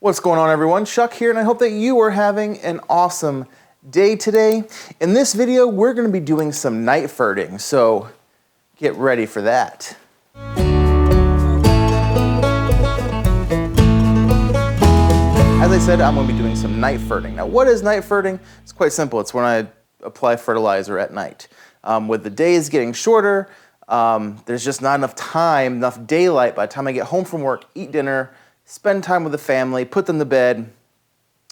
What's going on, everyone? Chuck here, and I hope that you are having an awesome day today. In this video, we're going to be doing some night ferting, so get ready for that. As I said, I'm going to be doing some night ferting. Now, what is night ferting? It's quite simple. It's when I apply fertilizer at night. With the days getting shorter, there's just not enough time, enough daylight by the time I get home from work, eat dinner, spend time with the family, put them to bed.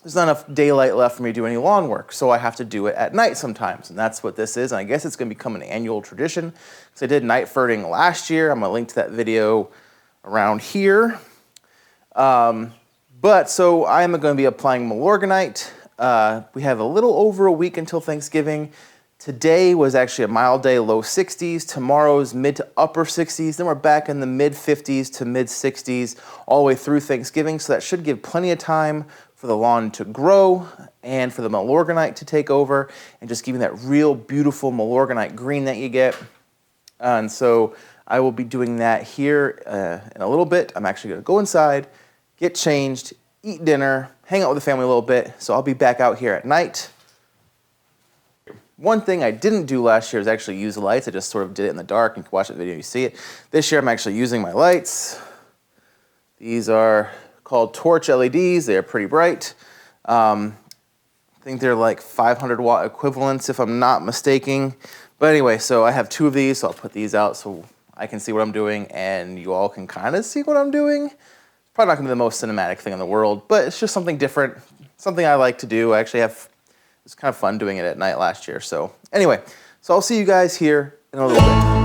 There's not enough daylight left for me to do any lawn work, so I have to do it at night sometimes, and that's what this is, and I guess it's going to become an annual tradition. So I did night ferting last year. I'm going to link to that video around here. So I'm going to be applying Milorganite. We have a little over a week until Thanksgiving. Today was actually a mild day, low 60s. Tomorrow's mid to upper 60s. Then we're back in the mid 50s to mid 60s all the way through Thanksgiving. So that should give plenty of time for the lawn to grow and for the Milorganite to take over and just giving that real beautiful Milorganite green that you get. And so I will be doing that here in a little bit. I'm actually going to go inside, get changed, eat dinner, hang out with the family a little bit. So I'll be back out here at night. One thing I didn't do last year is actually use lights. I just sort of did it in the dark. You can watch the video, you see it. This year I'm actually using my lights. These are called torch LEDs. They are pretty bright. I think they're like 500 watt equivalents if I'm not mistaken. But anyway, so I have two of these, so I'll put these out so I can see what I'm doing and you all can kind of see what I'm doing. It's probably not gonna be the most cinematic thing in the world, but it's just something different, something I like to do. I actually have It was kind of fun doing it at night last year. So anyway, so I'll see you guys here in a little bit.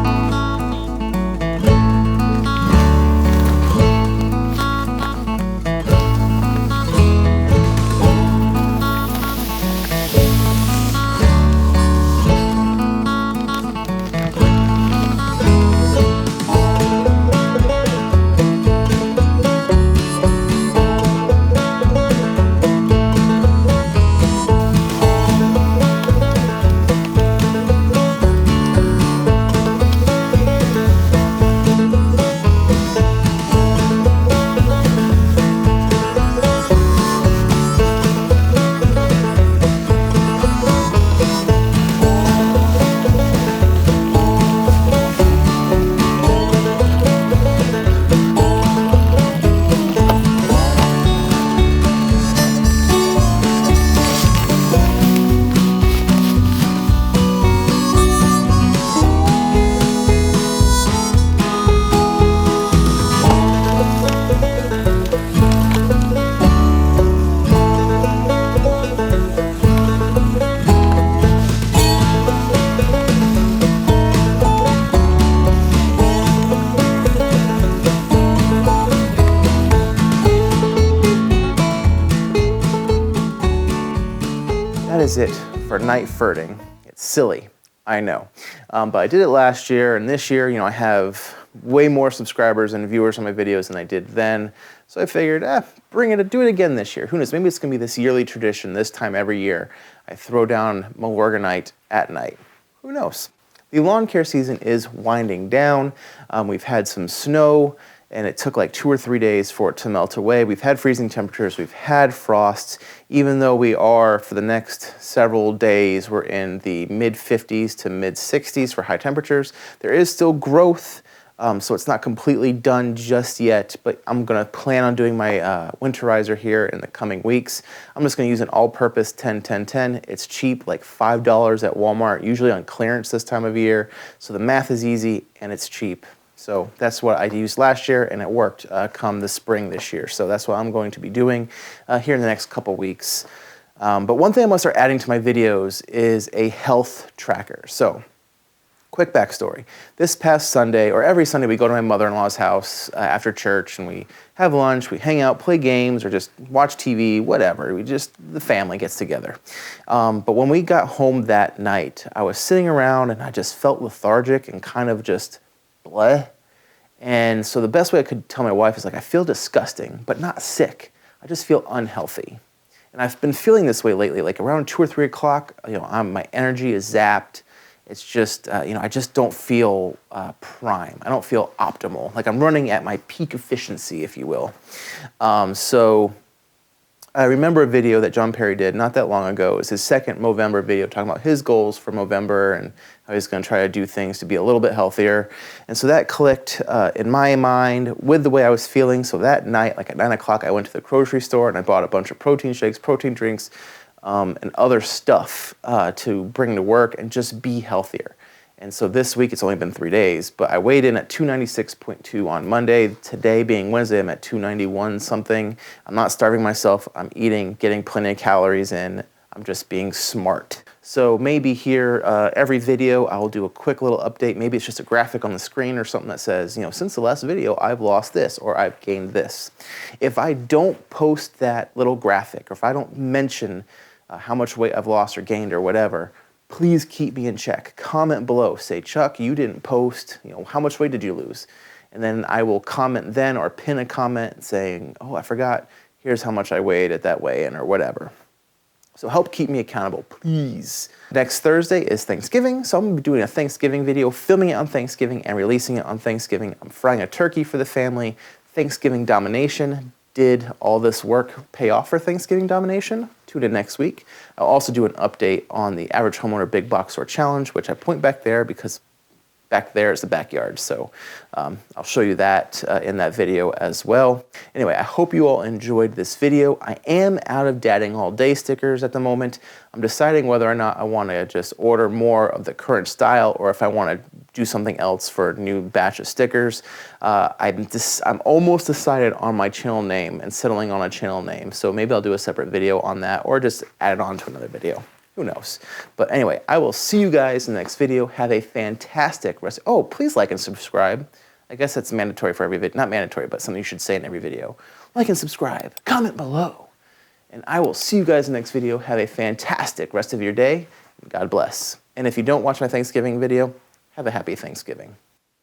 That is it for night ferting. It's silly, I know. But I did it last year, and this year, I have way more subscribers and viewers on my videos than I did then. So I figured, do it again this year. Who knows, maybe it's gonna be this yearly tradition this time every year. I throw down Milorganite at night. Who knows? The lawn care season is winding down. We've had some snow, and it took like 2 or 3 days for it to melt away. We've had freezing temperatures, we've had frosts. Even though we are, for the next several days, we're in the mid 50s to mid 60s for high temperatures. There is still growth, so it's not completely done just yet, but I'm gonna plan on doing my winterizer here in the coming weeks. I'm just gonna use an all-purpose 10-10-10. It's cheap, like $5 at Walmart, usually on clearance this time of year. So the math is easy and it's cheap. So that's what I used last year, and it worked come the spring this year. So that's what I'm going to be doing here in the next couple weeks. But one thing I'm gonna start adding to my videos is a health tracker. So, quick backstory. This past Sunday, or every Sunday, we go to my mother-in-law's house after church, and we have lunch, we hang out, play games, or just watch TV, whatever. The family gets together. But when we got home that night, I was sitting around, and I just felt lethargic and kind of just bleh. And so the best way I could tell my wife is like, I feel disgusting, but not sick. I just feel unhealthy. And I've been feeling this way lately, like around 2 or 3 o'clock, my energy is zapped. It's just, I just don't feel prime. I don't feel optimal. Like I'm running at my peak efficiency, if you will. So I remember a video that John Perry did not that long ago. It was his second Movember video talking about his goals for Movember and how he's going to try to do things to be a little bit healthier. And so that clicked in my mind with the way I was feeling. So that night, like at 9 o'clock, I went to the grocery store and I bought a bunch of protein shakes, protein drinks, and other stuff to bring to work and just be healthier. And so this week, it's only been 3 days, but I weighed in at 296.2 on Monday. Today being Wednesday, I'm at 291 something. I'm not starving myself. I'm eating, getting plenty of calories in. I'm just being smart. So maybe here, every video, I'll do a quick little update. Maybe it's just a graphic on the screen or something that says, you know, since the last video, I've lost this or I've gained this. If I don't post that little graphic or if I don't mention how much weight I've lost or gained or whatever, please keep me in check. Comment below. Say, Chuck, you didn't post, you know, how much weight did you lose? And then I will comment then or pin a comment saying, oh, I forgot, here's how much I weighed at that weigh-in or whatever. So help keep me accountable, please. Next Thursday is Thanksgiving, so I'm gonna be doing a Thanksgiving video, filming it on Thanksgiving and releasing it on Thanksgiving. I'm frying a turkey for the family. Thanksgiving domination. Did all this work pay off for Thanksgiving domination? Tune in next week. I'll also do an update on the Average Homeowner Big Box Store Challenge, which I point back there because back there is the backyard. So I'll show you that in that video as well. Anyway, I hope you all enjoyed this video. I am out of Dadding All Day stickers at the moment. I'm deciding whether or not I want to just order more of the current style or if I want to do something else for a new batch of stickers. I'm almost decided on my channel name and settling on a channel name. So maybe I'll do a separate video on that or just add it on to another video. Who knows? But anyway, I will see you guys in the next video. Have a fantastic rest. Oh, please like and subscribe. I guess that's mandatory for every video. Not mandatory, but something you should say in every video. Like and subscribe. Comment below. And I will see you guys in the next video. Have a fantastic rest of your day. God bless. And if you don't watch my Thanksgiving video, have a happy Thanksgiving.